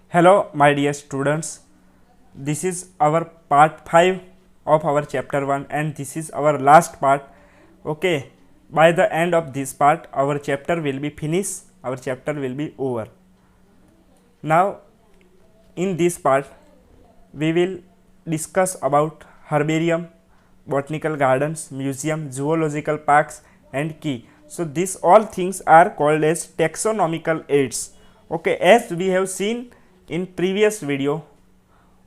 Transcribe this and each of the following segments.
Hello, my dear students. This is our part 5 of our chapter 1, and this is our last part. Okay, by the end of this part, our chapter will be finished, our chapter will be over. Now, in this part, we will discuss about herbarium, botanical gardens, museum, zoological parks, and key. So, these all things are called as taxonomical aids. Okay, as we have seen in previous video,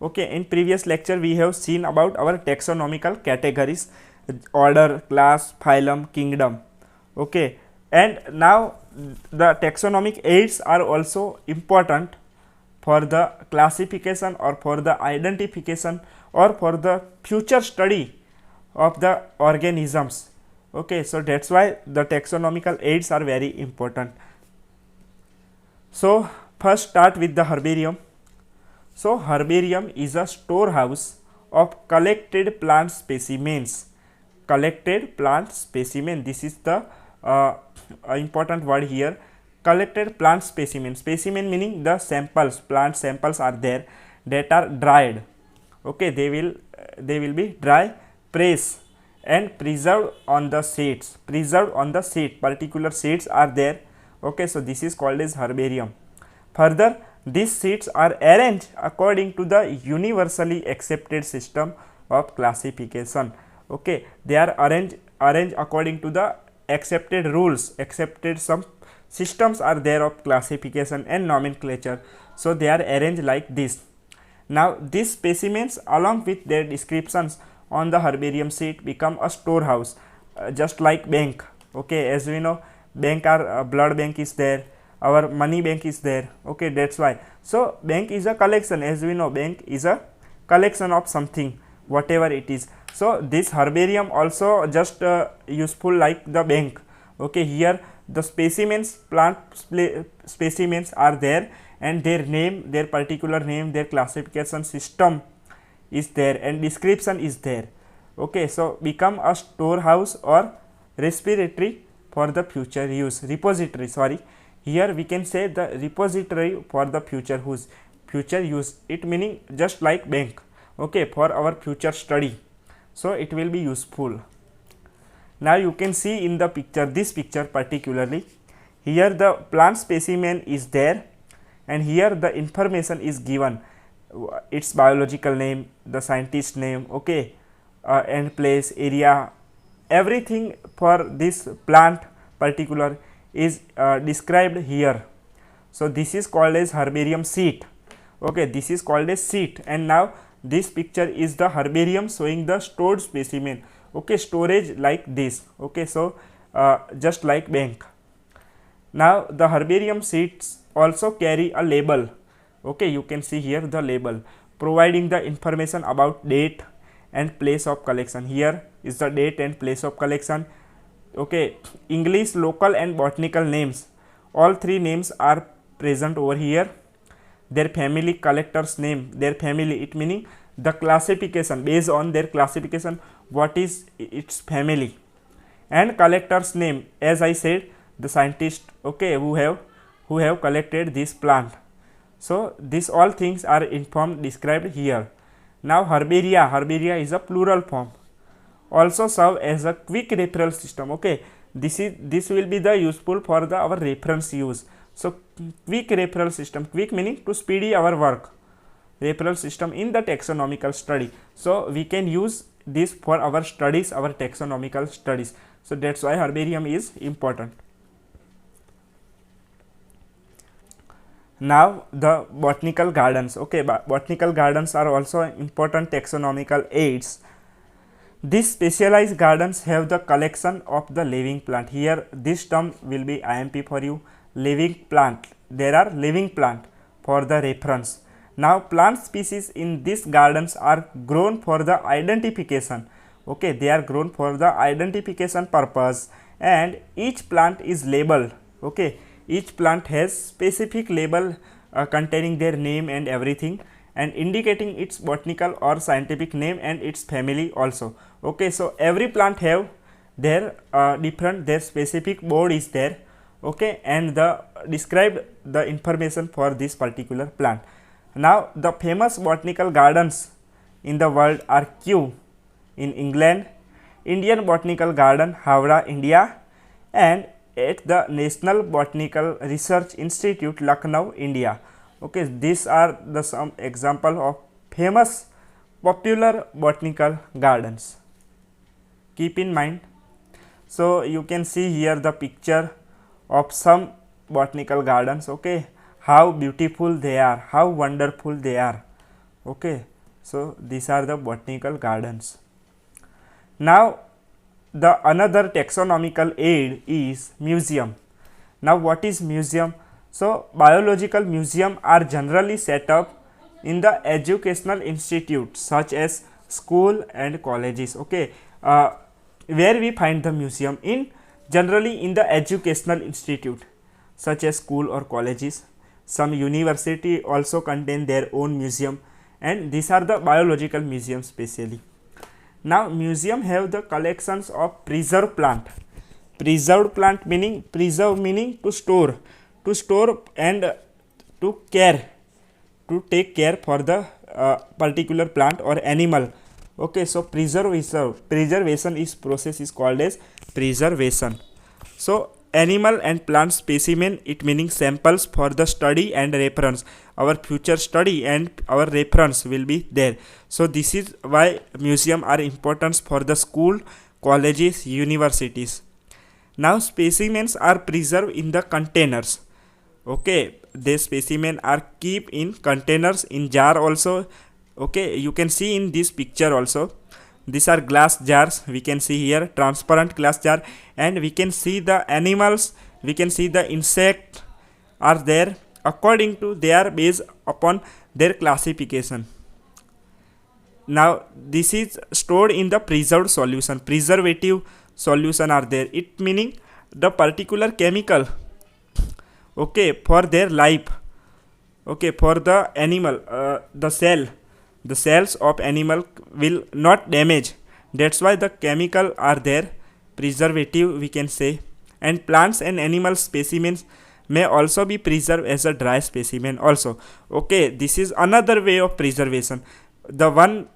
okay, in previous lecture we have seen about our taxonomical categories: order, class, phylum, kingdom. Okay, and now the taxonomic aids are also important for the classification or for the identification or for the future study of the organisms. Okay, so that's why the taxonomical aids are very important. So first start with the herbarium. So herbarium is a storehouse of collected plant specimens. Collected plant specimen. This is the important word here. Collected plant specimen. Specimen meaning the samples. Plant samples are there that are dried. Okay, they will be dry, pressed, and preserved on the seeds. Preserved on the seed. Particular seeds are there. Okay, so this is called as herbarium. Further, these seeds are arranged according to the universally accepted system of classification. Okay, they are arranged according to the accepted rules, accepted some systems are there of classification and nomenclature. So they are arranged like this. Now these specimens along with their descriptions on the herbarium sheet become a storehouse, just like bank. Okay, as we know, bank are blood bank is there, our money bank is there. Okay, that's why. So bank is a collection, as we know, bank is a collection of something, whatever it is. So this herbarium also just useful like the bank. Okay, here the specimens, plant specimens are there, and their name, their particular name, their classification system is there, and description is there. Okay, so become a storehouse or respiratory for the future use, repository, sorry. Here we can say the repository for the future use, it meaning just like bank. Okay, for our future study, so it will be useful. Now you can see in the picture, this picture particularly, here the plant specimen is there, and here the information is given, its biological name, the scientist name, okay, and place, area, everything for this plant particular is described here. So this is called as herbarium sheet. Okay, this is called as sheet. And now this picture is the herbarium showing the stored specimen. Okay, storage like this. Okay, so just like bank. Now the herbarium sheets also carry a label. Okay, you can see here the label providing the information about date and place of collection. Here is the date and place of collection. Okay, English, local and botanical names, all three names are present over here. Their family, collector's name, their family, it meaning the classification, based on their classification, what is its family, and collector's name, as I said, the scientist, okay, who have collected this plant. So these all things are informed, described here. Now herbaria is a plural form, also serve as a quick referral system. Okay, this will be the useful for the our reference use. So quick referral system, quick meaning to speedy our work, referral system in the taxonomical study. So we can use this for our studies, our taxonomical studies. So that's why herbarium is important. Now the botanical gardens. Okay, botanical gardens are also important taxonomical aids. These specialized gardens have the collection of the living plant. Here this term will be IMP for you, living plant. There are living plant for the reference. Now plant species in these gardens are grown for the identification. Okay, they are grown for the identification purpose, and each plant is labeled. Okay, each plant has specific label containing their name and everything, and indicating its botanical or scientific name and its family also. Okay, so every plant have their their specific board is there. Okay, and the described the information for this particular plant. Now the famous botanical gardens in the world are Kew in England, Indian Botanical Garden, Howrah, India, and at the National Botanical Research Institute, Lucknow, India. Okay, these are the some example of famous popular botanical gardens. Keep in mind. So you can see here the picture of some botanical gardens. Okay, how beautiful they are, how wonderful they are. Okay, so these are the botanical gardens. Now the another taxonomical aid is museum. Now what is museum? So biological museum are generally set up in the educational institutes such as school and colleges. Okay, where we find the museum? In generally in the educational institute such as school or colleges. Some university also contain their own museum, and these are the biological museums specially. Now museum have the collections of preserved plant. Preserved plant meaning, preserve meaning to store and to care, to take care for the particular plant or animal. Okay, so preservation is process is called as preservation. So animal and plant specimen, it meaning samples for the study and reference. Our future study and our reference will be there. So this is why museum are important for the school, colleges, universities. Now specimens are preserved in the containers. Okay, the specimen are keep in containers, in jar also. Okay, you can see in this picture also. These are glass jars, we can see here transparent glass jar, and we can see the animals, we can see the insect are there according to they are based upon their classification. Now this is stored in the preserved solution, preservative solution are there, it meaning the particular chemical, okay, for their life, okay, for the animal, the cells of animal will not damage, that's why the chemical are there, preservative we can say. And plants and animal specimens may also be preserved as a dry specimen also. Okay, this is another way of preservation. The one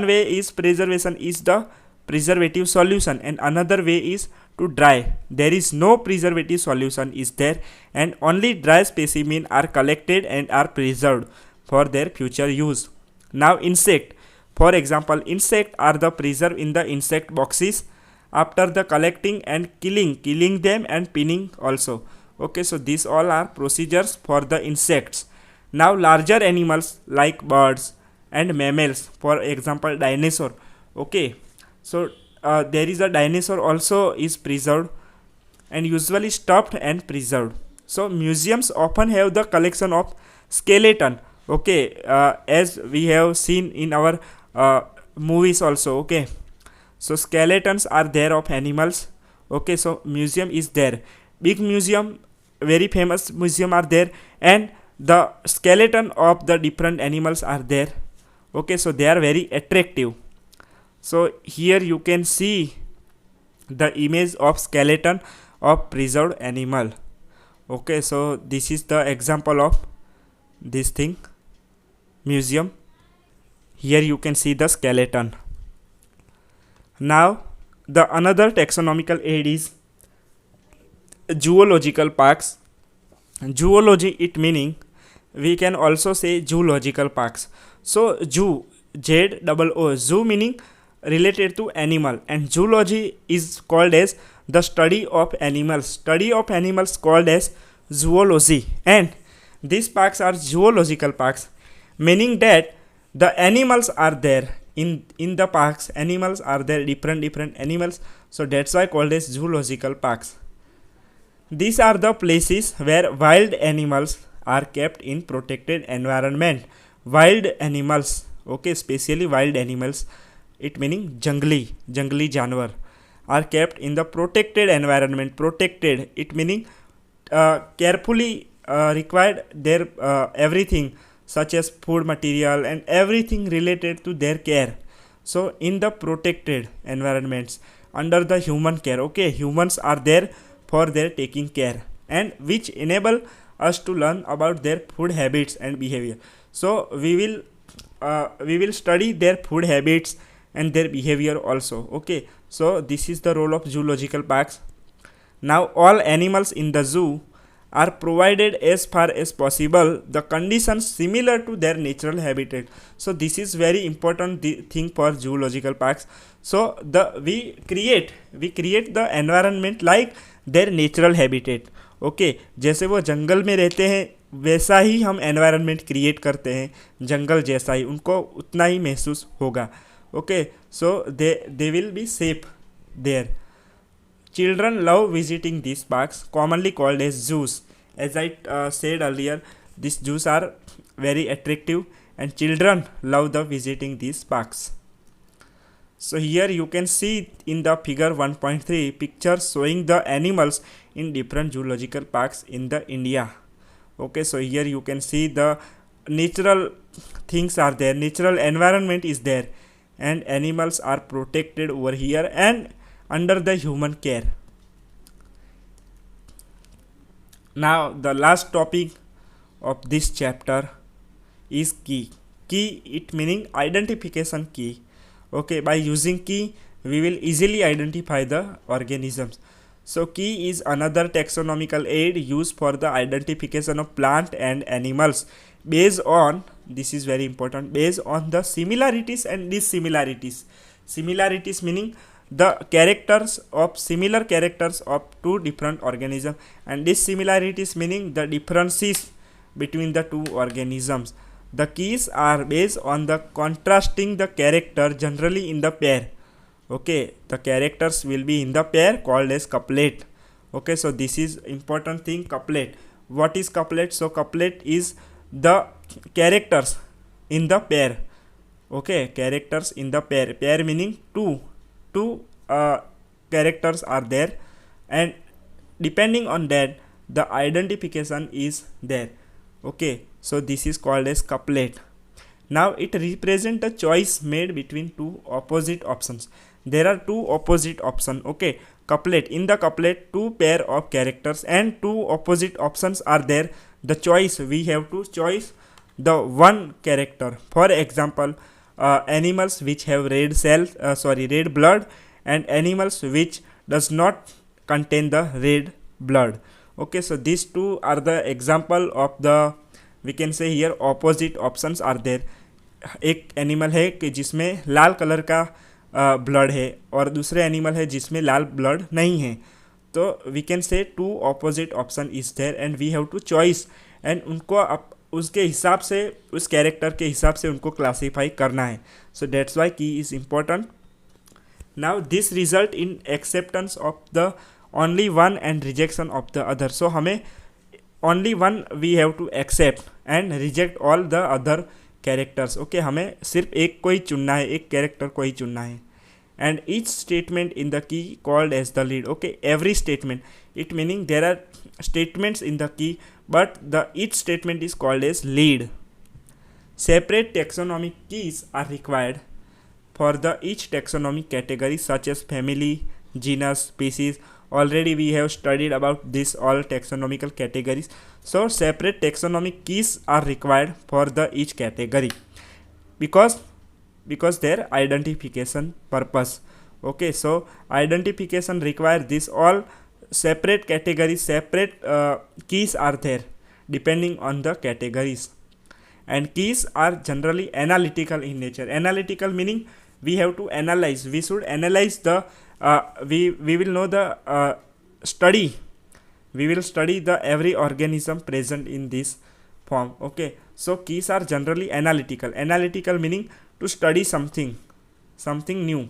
way is preservation is the preservative solution, and another way is to dry. There is no preservative solution is there, and only dry specimen are collected and are preserved for their future use. Now insect, for example, insect are the preserved in the insect boxes after the collecting and killing them and pinning also. Okay, so these all are procedures for the insects. Now larger animals like birds and mammals, for example dinosaur. Okay, so there is a dinosaur also is preserved and usually stuffed and preserved. So museums often have the collection of skeleton. Okay, as we have seen in our movies also. Okay, so skeletons are there of animals. Okay, so museum is there, big museum, very famous museum are there, and the skeleton of the different animals are there. Okay, so they are very attractive. So here you can see the image of skeleton of preserved animal. Okay, so this is the example of this thing, museum. Here you can see the skeleton. Now the another taxonomical aid is zoological parks. Zoology, it meaning we can also say zoological parks. So zoo, ZOO, zoo meaning related to animal, and zoology is called as the study of animals. Study of animals called as zoology, and these parks are zoological parks, meaning that the animals are there in the parks. Animals are there, different animals. So that's why called as zoological parks. These are the places where wild animals are kept in protected environment. Wild animals, okay, especially wild animals, it meaning jungly जानवर are kept in the protected environment. Protected, it meaning carefully required their everything such as food material and everything related to their care. So in the protected environments under the human care. Okay, humans are there for their taking care, and which enable us to learn about their food habits and behavior. So we will study their food habits and their behavior also. Okay, so this is the role of zoological parks. Now all animals in the zoo are provided as far as possible the conditions similar to their natural habitat. So this is very important thing for zoological parks. So we create the environment like their natural habitat. Okay जैसे वो जंगल में रहते हैं वैसा ही हम environment create करते हैं, जंगल जैसा ही उनको उतना ही महसूस होगा. Okay so they will be safe there. Children love visiting these parks, commonly called as zoos. As I said earlier, these zoos are very attractive and children love the visiting these parks. So here you can see in the figure 1.3 picture showing the animals in different zoological parks in the India. Okay, so here you can see the natural things are there, natural environment is there, and animals are protected over here and under the human care. Now the last topic of this chapter is key. Key, it meaning identification key. Okay, by using key we will easily identify the organisms. So key is another taxonomical aid used for the identification of plant and animals based on, this is very important, based on the similarities and dissimilarities. Similarities meaning the characters of similar characters of two different organisms, and dissimilarities meaning the differences between the two organisms. The keys are based on the contrasting the character generally in the pair. Okay, the characters will be in the pair called as couplet. Okay, so this is important thing, couplet. What is couplet? So couplet is the characters in the pair. Okay, characters in the pair. Pair meaning two characters are there, and depending on that the identification is there. Okay, so this is called as couplet. Now it represents the choice made between two opposite options. There are two opposite options. Okay, couplet, in the couplet two pair of characters and two opposite options are there. The choice, we have to choose the one character. For example, animals which have red blood and animals which does not contain the red blood. Okay, so these two are the example of the, we can say here, opposite options are there. एक animal है कि जिसमें लाल colour का blood है और दूसरे animal है जिसमें लाल ब्लड नहीं है. तो we can say two opposite option is there and we have two choice, and उनको उसके हिसाब से, उस कैरेक्टर के हिसाब से उनको क्लासीफाई करना है. So that's why key is important. Now this result in acceptance of the only one and rejection of the other. So हमें only one we have to accept and reject all the other characters. Okay, हमें सिर्फ एक को ही चुनना है, एक character को ही चुनना है. And each statement in the key called as the lead. Okay, every statement, it meaning there are statements in the key, but the each statement is called as lead. Separate taxonomic keys are required for the each taxonomic category such as family, genus, species. Already we have studied about this all taxonomical categories. So separate taxonomic keys are required for the each category because their identification purpose. Okay, so identification require this all separate categories, separate keys are there depending on the categories, and keys are generally analytical in nature. Analytical meaning we have to analyze, we should analyze the we will know the study, we will study the every organism present in this form. Okay, so keys are generally analytical. Analytical meaning to study something new.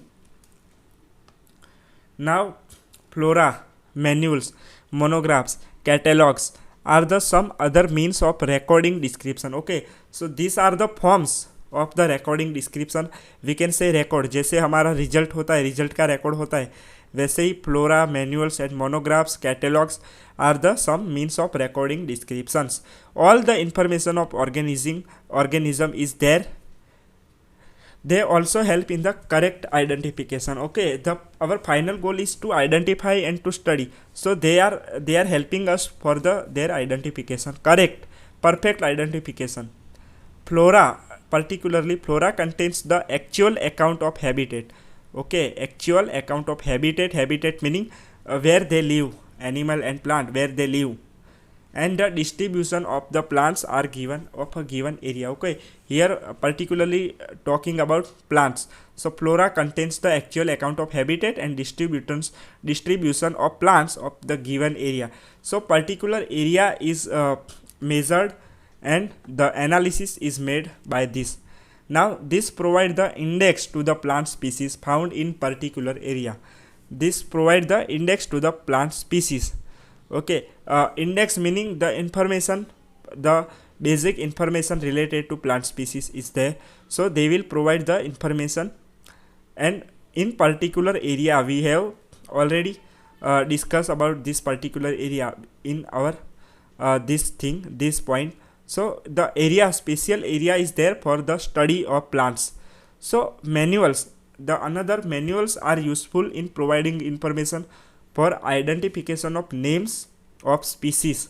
Now flora, manuals, monographs, catalogs are the some other means of recording description. Okay, so these are the forms of the recording description. We can say record, जैसे हमारा result होता है, result का record होता है, वैसे ही flora, manuals and monographs, catalogues are the some means of recording descriptions. All the information of organism is there. they also help in the correct identification. Okay, our final goal is to identify and to study, so they are helping us for their identification, correct, perfect identification. Flora, particularly flora, contains the actual account of habitat. Okay, actual account of habitat meaning where they live, animal and plant, where they live, and the distribution of the plants are given of a given area. Okay, here particularly talking about plants. So flora contains the actual account of habitat and distribution of plants of the given area. So particular area is measured and the analysis is made by this. Now this provide the index to the plant species found in particular area. This provide the index to the plant species. Okay, index meaning the information, the basic information related to plant species is there, so they will provide the information. And in particular area, we have already discussed about this particular area in our this point. So the area, spatial area is there for the study of plants. So manuals, the another manuals are useful in providing information for identification of names of species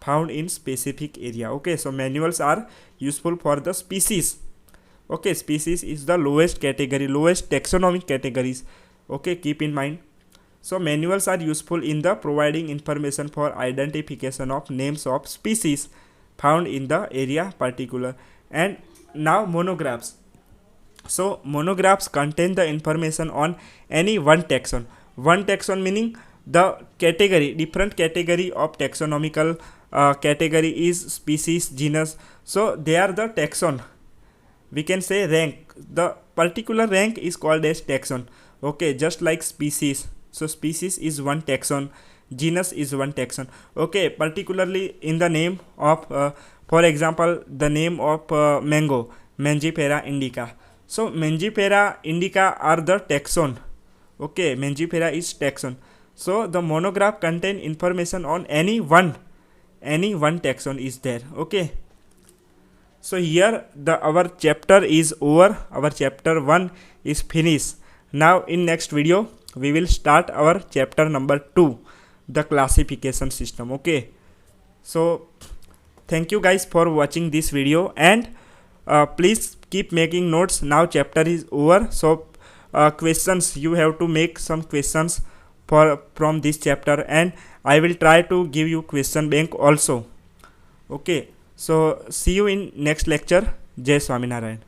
found in specific area. Okay, so manuals are useful for the species. Okay, species is the lowest category, lowest taxonomic categories. Okay, keep in mind. So manuals are useful in the providing information for identification of names of species found in the area particular. And now monographs. So monographs contain the information on any one taxon. One taxon meaning the category, different category of taxonomical category is species, genus. So they are the taxon. We can say rank. The particular rank is called as taxon. Okay, just like species. So species is one taxon, genus is one taxon. Okay, particularly in the name of, for example, the name of mango, Mangifera indica. So Mangifera indica are the taxon. Okay, Mangifera is taxon. So the monograph contain information on any one taxon is there. Okay, so here our chapter is over. Our chapter 1 is finished. Now in next video we will start our chapter number 2, the classification system. Okay, so thank you guys for watching this video, and please keep making notes. Now chapter is over, so questions, you have to make some questions from this chapter, and I will try to give you question bank also. Okay, so see you in next lecture. Jai Swaminarayan.